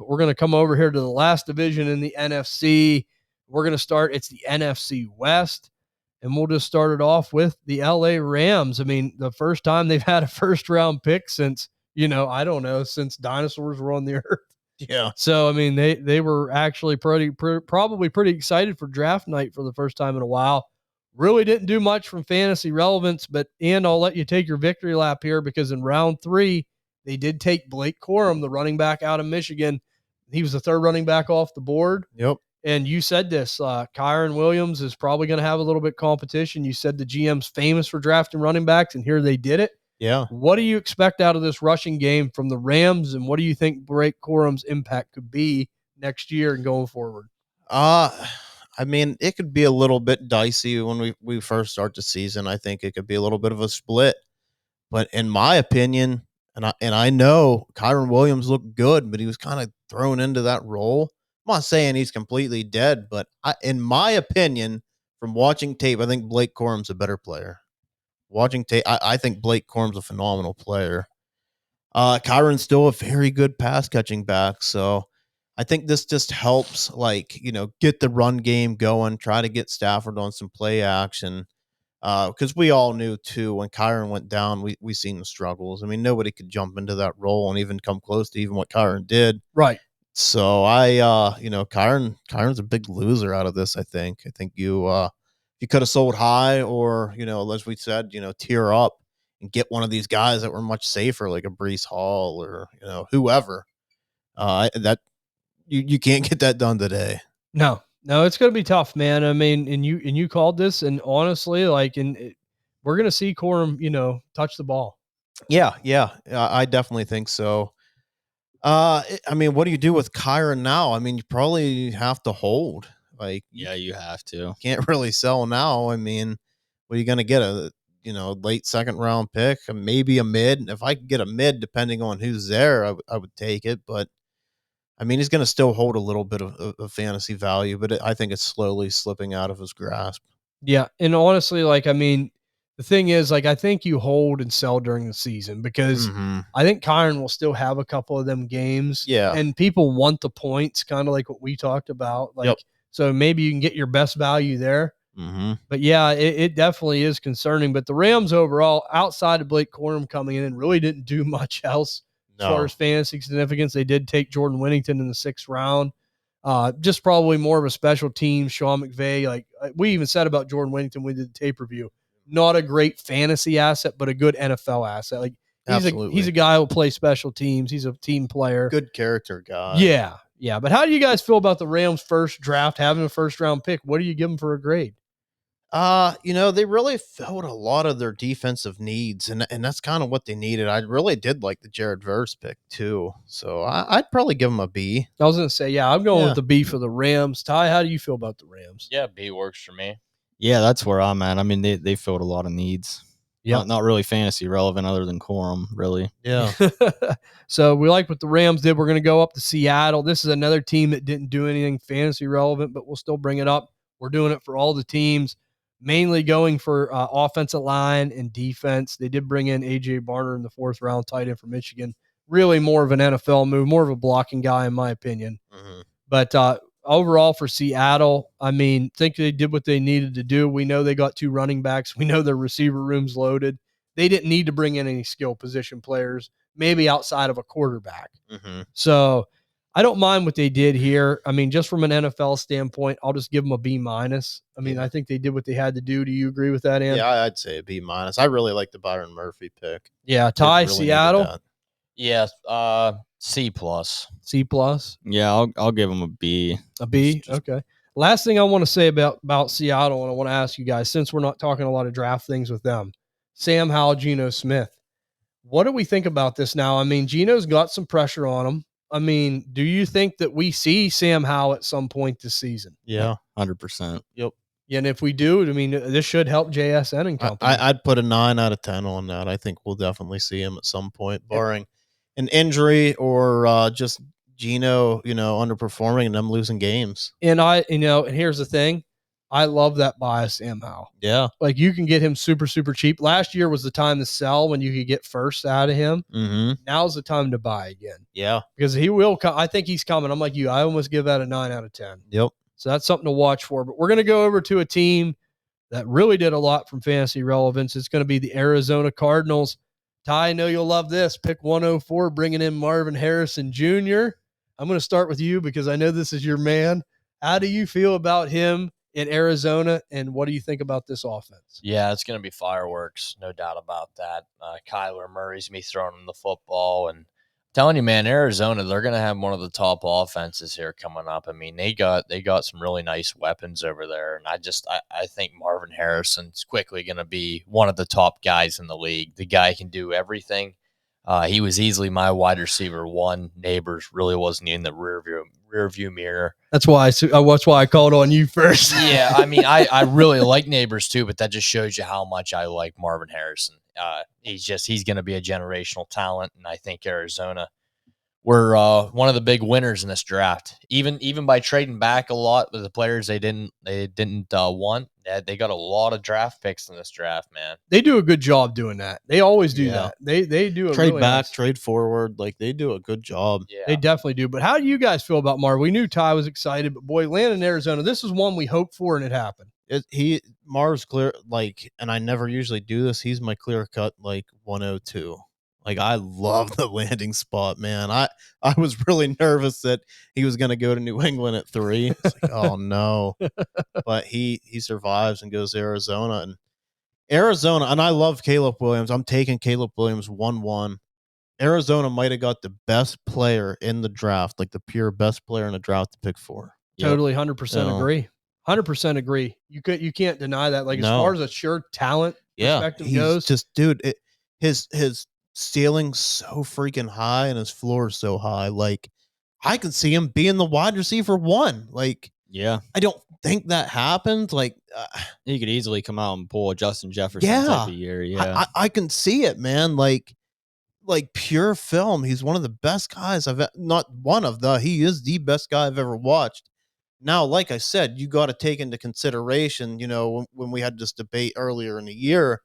we're going to come over here to the last division in the NFC. We're going to start. It's the NFC West. And we'll just start it off with the LA Rams. I mean, the first time they've had a first-round pick since, I don't know, since dinosaurs were on the earth. Yeah. So, I mean, they were actually probably pretty excited for draft night for the first time in a while. Really didn't do much from fantasy relevance, but I'll let you take your victory lap here because in round 3, they did take Blake Corum, the running back out of Michigan. He was the third running back off the board. Yep. And you said this, Kyron Williams is probably going to have a little bit of competition. You said the GM's famous for drafting running backs, and here they did it. Yeah. What do you expect out of this rushing game from the Rams, and what do you think Blake Corum's impact could be next year and going forward? I mean, it could be a little bit dicey when we first start the season. I think it could be a little bit of a split. But in my opinion, and I know Kyron Williams looked good, but he was kind of thrown into that role. I'm not saying he's completely dead, but in my opinion, from watching tape, I think Blake Corum's a better player. Watching tape, I think Blake Corum's a phenomenal player. Kyron's still a very good pass catching back, so I think this just helps, get the run game going, try to get Stafford on some play action. Because we all knew too when Kyron went down, we seen the struggles. I mean, nobody could jump into that role and even come close to even what Kyron did. Right. So Kyron's a big loser out of this. I think you could have sold high, or as we said, tier up and get one of these guys that were much safer, like a Breece Hall or whoever. That you can't get that done today. No, it's going to be tough, man. I mean, and you called this, and honestly, we're going to see Corum, touch the ball. Yeah, I definitely think so. I mean, what do you do with Kyron now? I mean, you probably have to hold. You have to. Can't really sell now. I mean, what are you going to get? A late second round pick, maybe a mid. If I could get a mid, depending on who's there, I would take it. But I mean, he's going to still hold a little bit of fantasy value, but I think it's slowly slipping out of his grasp. Yeah, and honestly, the thing is, I think you hold and sell during the season because I think Kyron will still have a couple of them games. Yeah. And people want the points, kind of like what we talked about. So maybe you can get your best value there. Mm-hmm. But yeah, it definitely is concerning. But the Rams overall, outside of Blake Corum coming in, really didn't do much else as far as fantasy significance. They did take Jordan Whittington in the 6th round. Just probably more of a special team. Sean McVay, we even said about Jordan Whittington when we did the tape review. Not a great fantasy asset, but a good NFL asset. He's a guy who will play special teams. He's a team player. Good character guy. Yeah. But how do you guys feel about the Rams' first draft, having a first-round pick? What do you give them for a grade? They really filled a lot of their defensive needs, and that's kind of what they needed. I really did like the Jared Verse pick too, so I'd probably give them a B. I was going to say, I'm going with the B for the Rams. Ty, how do you feel about the Rams? Yeah, B works for me. Yeah, that's where I'm at. I mean, they filled a lot of needs. Yeah, not really fantasy relevant other than Corum, really. Yeah. So we like what the Rams did. We're going to go up to Seattle. This is another team that didn't do anything fantasy relevant, but we'll still bring it up. We're doing it for all the teams, mainly going for offensive line and defense. They did bring in A.J. Barner in the 4th round, tight end from Michigan. Really more of an NFL move, more of a blocking guy in my opinion. Mm-hmm. But overall for Seattle, I mean, think they did what they needed to do. We know they got 2 running backs. We know their receiver room's loaded. They didn't need to bring in any skill position players, maybe outside of a quarterback. Mm-hmm. So I don't mind what they did here. I mean, just from an NFL standpoint, I'll just give them a B-. I mean, I think they did what they had to do. Do you agree with that, Ann? Yeah, I'd say a B-. I really like the Byron Murphy pick. Yeah, Ty, really Seattle? Yes, C+. C+? Yeah, I'll give them a B. A B? Okay. Last thing I want to say about Seattle, and I want to ask you guys, since we're not talking a lot of draft things with them, Sam Howell, Geno Smith. What do we think about this now? I mean, Geno's got some pressure on him. I mean, do you think that we see Sam Howell at some point this season? Yeah, 100%. Yep. And if we do, I mean, this should help JSN and company. I'd put a 9 out of 10 on that. I think we'll definitely see him at some point, barring an injury or just Geno, underperforming and them losing games. And and here's the thing. I love that buy of Sam Howell. Yeah. Like you can get him super, super cheap. Last year was the time to sell when you could get first out of him. Mm-hmm. Now's the time to buy again. Yeah. Because he will come. I think he's coming. I'm like you. I almost give that a 9 out of 10. Yep. So that's something to watch for. But we're going to go over to a team that really did a lot from fantasy relevance. It's going to be the Arizona Cardinals. Ty, I know you'll love this. Pick 104, bringing in Marvin Harrison Jr. I'm going to start with you because I know this is your man. How do you feel about him in Arizona, and what do you think about this offense? Yeah, it's going to be fireworks, no doubt about that. Kyler Murray's me throwing him the football, and I'm telling you, man, Arizona, they're going to have one of the top offenses here coming up. I mean, they got some really nice weapons over there, and I think Marvin Harrison's quickly going to be one of the top guys in the league. The guy can do everything. He was easily my wide receiver one. Neighbors really wasn't in the rear view mirror. That's why I called on you first. Yeah, I mean, I really like Neighbors too, but that just shows you how much I like Marvin Harrison. He's going to be a generational talent, and I think Arizona were one of the big winners in this draft. Even by trading back a lot of the players they didn't want, they got a lot of draft picks in this draft, man. They do a good job doing that. They always do that. They do a trade really back, nice. trade forward. Like they do a good job. Yeah, They definitely do. But how do you guys feel about Marv? We knew Ty was excited, but boy, landing in Arizona, this is one we hoped for, and it happened. Marv's clear, like, and I never usually do this. He's my clear cut, like 102. Like I love the landing spot, man. I was really nervous that he was going to go to New England at 3. It's like, oh no, but he survives and goes to Arizona, and I love Caleb Williams. I'm taking Caleb Williams 1-1. Arizona might have got the best player in the draft, like the pure best player in the draft to pick 4. Totally, 100% agree. 100% agree. You can't deny that. Like as far as a sure talent perspective goes, just dude, his ceiling's so freaking high and his floor is so high. Like I can see him being the wide receiver 1. Like Yeah. I don't think that happened. Like He could easily come out and pull a Justin Jefferson type of year. Yeah. I can see it, man. Like pure film. He's one of the best guys he is the best guy I've ever watched. Now, like I said, you got to take into consideration, when we had this debate earlier in the year,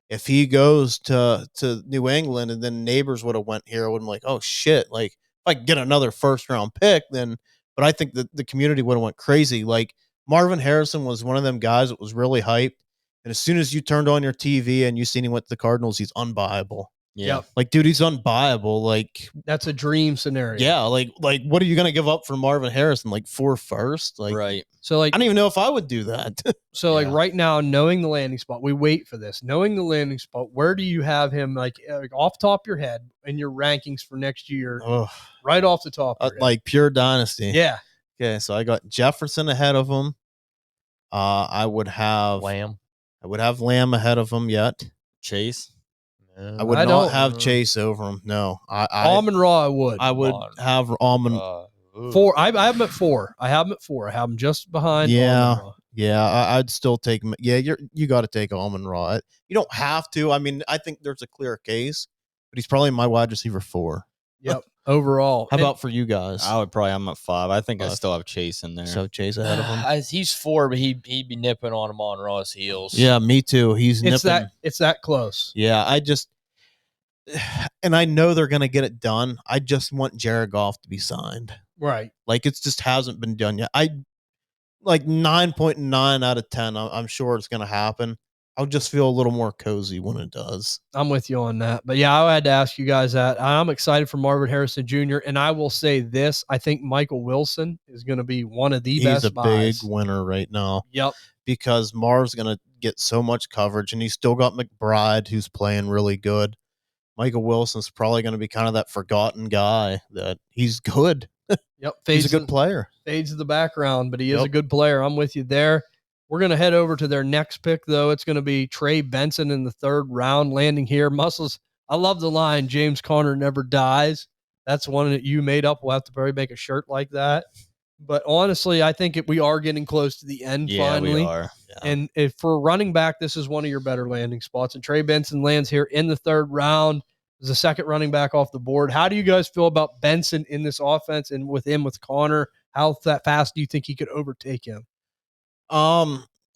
if he goes to New England and then Neighbors would have went here, I would have been like, oh shit, like if I could get another first round pick, then, but I think that the community would have went crazy. Like Marvin Harrison was one of them guys that was really hyped. And as soon as you turned on your TV and you seen him with the Cardinals, he's unbuyable. Yeah. Like, dude, he's unbuyable. Like that's a dream scenario. Yeah. Like what are you going to give up for Marvin Harrison? Like 4 first? Like, right. So like, I don't even know if I would do that. So like right now, knowing the landing spot, we wait for this. Knowing the landing spot, where do you have him? Like off the top of your head in your rankings for next year, right off the top. Of your like pure Dynasty. Yeah. Okay, so I got Jefferson ahead of him. I would have Lamb. I would have Lamb ahead of him yet. Chase. I would not have Chase over him. No, Amon-Ra. I would have Amon. 4. I have him at 4. I have him just behind. Yeah, I'd still take him. Yeah, you got to take Amon-Ra. You don't have to. I mean, I think there's a clear case, but he's probably my wide receiver 4. Yep. Overall, how about for you guys? I would probably have him at 5. I think I still have Chase in there. So Chase ahead of him. He's 4, but he'd be nipping on him on Raw's heels. Yeah, me too. He's nipping. It's that close. Yeah, and I know they're gonna get it done. I just want Jared Goff to be signed. Right. Like it just hasn't been done yet. I like 9.9 out of 10. I'm sure it's gonna happen. I'll just feel a little more cozy when it does. I'm with you on that. But yeah, I had to ask you guys that. I'm excited for Marvin Harrison Jr. And I will say this. I think Michael Wilson is going to be one of the best buys. He's a big winner right now. Yep. Because Marv's going to get so much coverage, and he's still got McBride, who's playing really good. Michael Wilson's probably going to be kind of that forgotten guy that he's good. Yep. He's a good player. Fades to the background, but he is a good player. I'm with you there. We're going to head over to their next pick, though. It's going to be Trey Benson in the 3rd round, landing here. Muscles, I love the line, James Conner never dies. That's one that you made up. We'll have to probably make a shirt like that. But honestly, I think we are getting close to the end finally. We are. Yeah. And if for running back, this is one of your better landing spots. And Trey Benson lands here in the 3rd round as the 2nd running back off the board. How do you guys feel about Benson in this offense and with Conner? How fast do you think he could overtake him?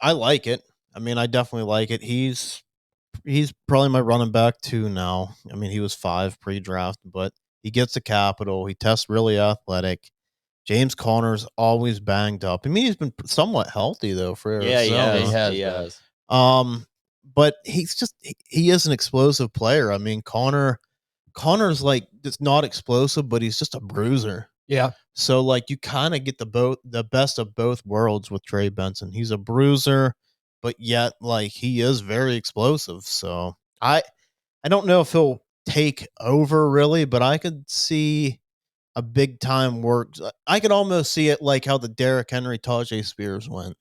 I like it. I mean, I definitely like it. He's probably my running back 2 now. I mean, he was 5 pre-draft, but he gets the capital. He tests really athletic. James Conner's always banged up. I mean, he's been somewhat healthy though for Yeah, he Arizona. has. He He has has. But he is an explosive player. I mean, Connor's like it's not explosive, but he's just a bruiser. Yeah. So like you kind of get the best of both worlds with Trey Benson. He's a bruiser, but yet like he is very explosive. So I don't know if he'll take over really, but I could see a big time work. I could almost see it like how the Derrick Henry Tajay Spears went.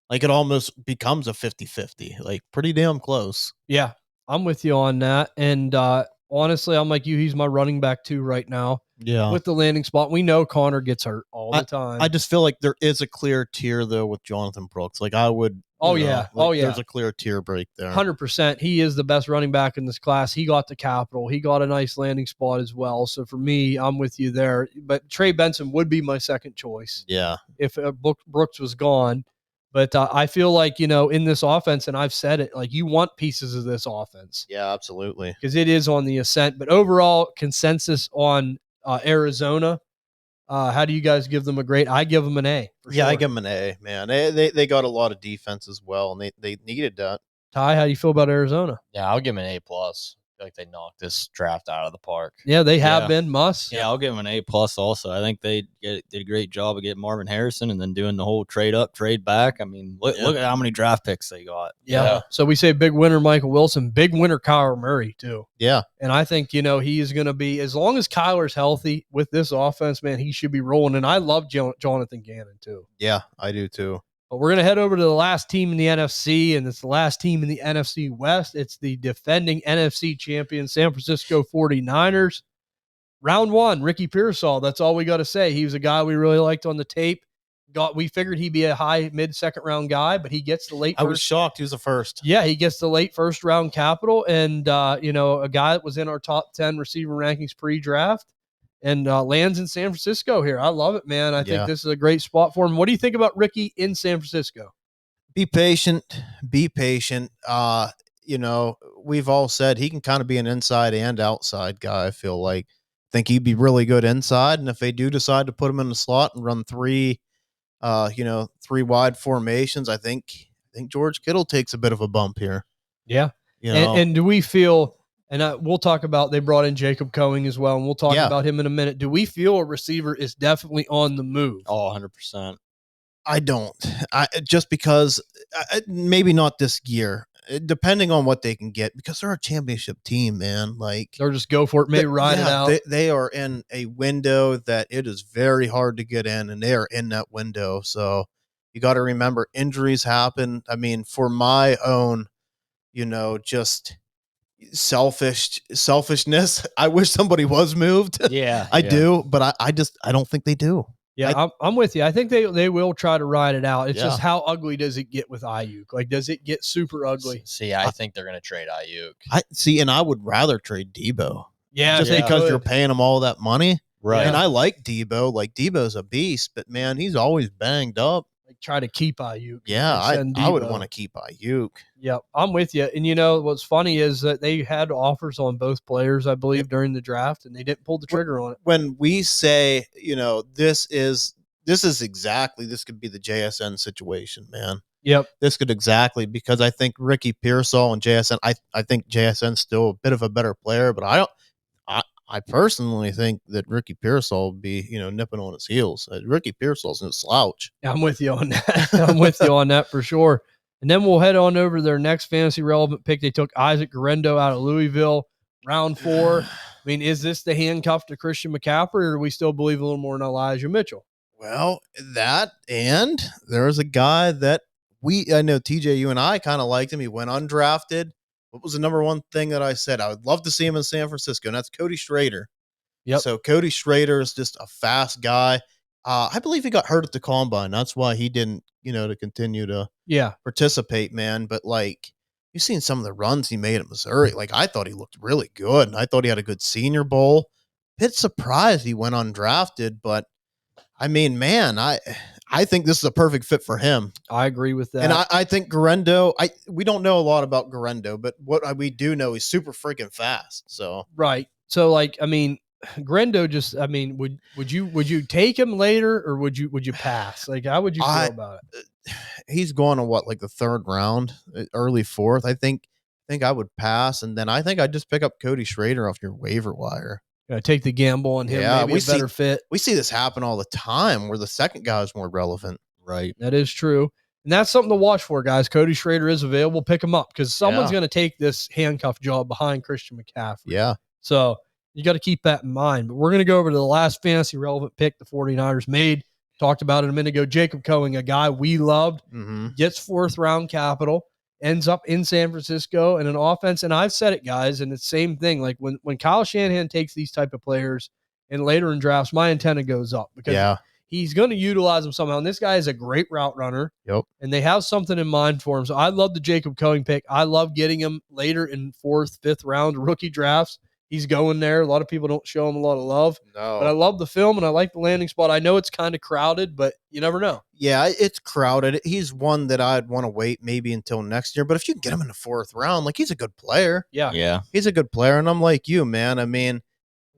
Like it almost becomes a 50-50. Like pretty damn close. Yeah. I'm with you on that. And honestly, I'm like you. He's my running back 2 right now. Yeah. With the landing spot. We know Connor gets hurt all the time. I just feel like there is a clear tier though with Jonathan Brooks. Like I would. There's a clear tier break there. 100%. He is the best running back in this class. He got the capital. He got a nice landing spot as well. So for me, I'm with you there. But Trey Benson would be my second choice. Yeah. If Brooks was gone. But I feel like, in this offense, and I've said it, like you want pieces of this offense. Yeah, absolutely. Because it is on the ascent. But overall consensus on Arizona, how do you guys give them a grade? I give them an A. Yeah, sure. I give them an A, man. They got a lot of defense as well, and they needed that. Ty, how do you feel about Arizona? Yeah, I'll give them an A+. I feel like they knocked this draft out of the park. Yeah, they have been. Yeah, I'll give them an A+ also. I think they did a great job of getting Marvin Harrison and then doing the whole trade up, trade back. I mean, look at how many draft picks they got. Yeah. So we say big winner Michael Wilson, big winner Kyler Murray too. Yeah. And I think, he is going to be, as long as Kyler's healthy with this offense, man, he should be rolling. And I love Jonathan Gannon too. Yeah, I do too. But we're going to head over to the last team in the NFC, and it's the last team in the NFC West. It's the defending NFC champion, San Francisco 49ers. Round 1, Ricky Pearsall. That's all we got to say. He was a guy we really liked on the tape. We figured he'd be a high mid-second round guy, but he gets the late. I was shocked he was the first. Yeah, he gets the late first round capital, and a guy that was in our top 10 receiver rankings pre-draft. And lands in San Francisco here. I love it, man. I think this is a great spot for him. What do you think about Ricky in San Francisco? Be patient. Be patient. We've all said he can kind of be an inside and outside guy, I feel like. I think he'd be really good inside. And if they do decide to put him in the slot and run 3 wide formations, I think George Kittle takes a bit of a bump here. Yeah. And do we feel... And we'll talk about, they brought in Jacob Cohen as well, and we'll talk about him in a minute. Do we feel a receiver is definitely on the move? Oh, 100%. I don't. Just because, maybe not this year, depending on what they can get, because they're a championship team, man. Like they're just go for it, maybe ride it out. They are in a window that it is very hard to get in, and they are in that window. So you got to remember, injuries happen. I mean, for my own, just selfishness, I wish somebody was moved. I do, but I don't think they do. Yeah, I'm with you. I think they will try to ride it out. It's just how ugly does it get with Ayuk? Like, does it get super ugly? See, I think they're going to trade Ayuk. And I would rather trade Debo. Yeah, just because you're paying him all that money. Right. And I like Debo. Like, Debo's a beast, but man, he's always banged up. Try to keep Ayuk. Yeah, I would want to keep Ayuk. Yep, I'm with you. And what's funny is that they had offers on both players, I believe, during the draft, and they didn't pull the trigger on it. When we say, this could be the JSN situation, man. Yep. This could because I think Ricky Pearsall and JSN, I think JSN's still a bit of a better player, but I personally think that Ricky Pearsall will be, nipping on his heels. Ricky Pearsall's no slouch. Yeah, I'm with you on that. I'm with you on that for sure. And then we'll head on over to their next fantasy relevant pick. They took Isaac Guerendo out of Louisville, round 4. I mean, is this the handcuff to Christian McCaffrey, or do we still believe a little more in Elijah Mitchell? Well, and there's a guy that I know, TJ, you and I kind of liked him. He went undrafted. What was the number one thing that I said? I would love to see him in San Francisco, and that's Cody Schrader. Yep. So Cody Schrader is just a fast guy. I believe he got hurt at the combine. That's why he didn't, to continue to participate, man. But, like, you've seen some of the runs he made at Missouri. Like, I thought he looked really good, and I thought he had a good Senior Bowl. Bit surprised he went undrafted, but, I mean, man, I I think this is a perfect fit for him. I agree with that. And I think Garendo, we don't know a lot about Garendo, but what we do know, he's super freaking fast. So right. So like, I mean, Grendo just, I mean, would you take him later or would you pass? Like, how would you feel about it? He's going to what, like the third round, early fourth. I think I would pass. And then I think I'd just pick up Cody Schrader off your waiver wire. Take the gamble on him. Yeah, maybe a better fit. We see this happen all the time where the second guy is more relevant. Right. That is true. And that's something to watch for, guys. Cody Schrader is available. Pick him up because someone's going to take this handcuff job behind Christian McCaffrey. Yeah. So you got to keep that in mind. But we're going to go over to the last fantasy relevant pick the 49ers made. Talked about it a minute ago. Jacob Cohen, a guy we loved, gets fourth round capital, ends up in San Francisco and an offense. And I've said it, guys, and it's the same thing. Like when Kyle Shanahan takes these type of players and later in drafts, my antenna goes up because he's going to utilize them somehow. And this guy is a great route runner. Yep. And they have something in mind for him. So I love the Jacob Cohen pick. I love getting him later in fourth, fifth round rookie drafts. He's going there. A lot of people don't show him a lot of love. No. But I love the film and I like the landing spot. I know it's kind of crowded, but you never know. Yeah, it's crowded. He's one that I'd want to wait maybe until next year. But if you can get him in the fourth round, like he's a good player. Yeah. Yeah. He's a good player. And I'm like you, man. I mean,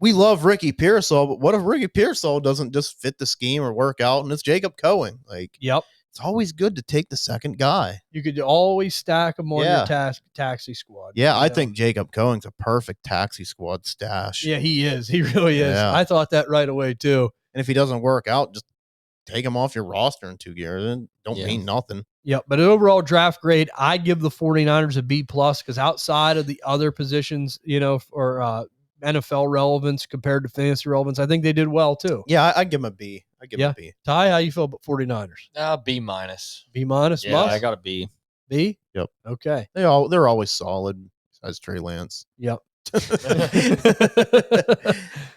we love Ricky Pearsall, but what if Ricky Pearsall doesn't just fit the scheme or work out and it's Jacob Cohen? Like, yep. It's always good to take the second guy. You could always stack him on your taxi squad. Yeah, I think Jacob Cohen's a perfect taxi squad stash. Yeah, he is. He really is. Yeah. I thought that right away, too. And if he doesn't work out, just take him off your roster in 2 years. It don't mean nothing. Yep. But overall draft grade, I give the 49ers a B+ because outside of the other positions, or NFL relevance compared to fantasy relevance, I think they did well, too. Yeah, I'd give him a B. Him a B. Ty, how you feel about 49ers? B-. B-? Yeah, Must? I got a B. B? Yep. Okay. They're always solid, besides Trey Lance. Yep.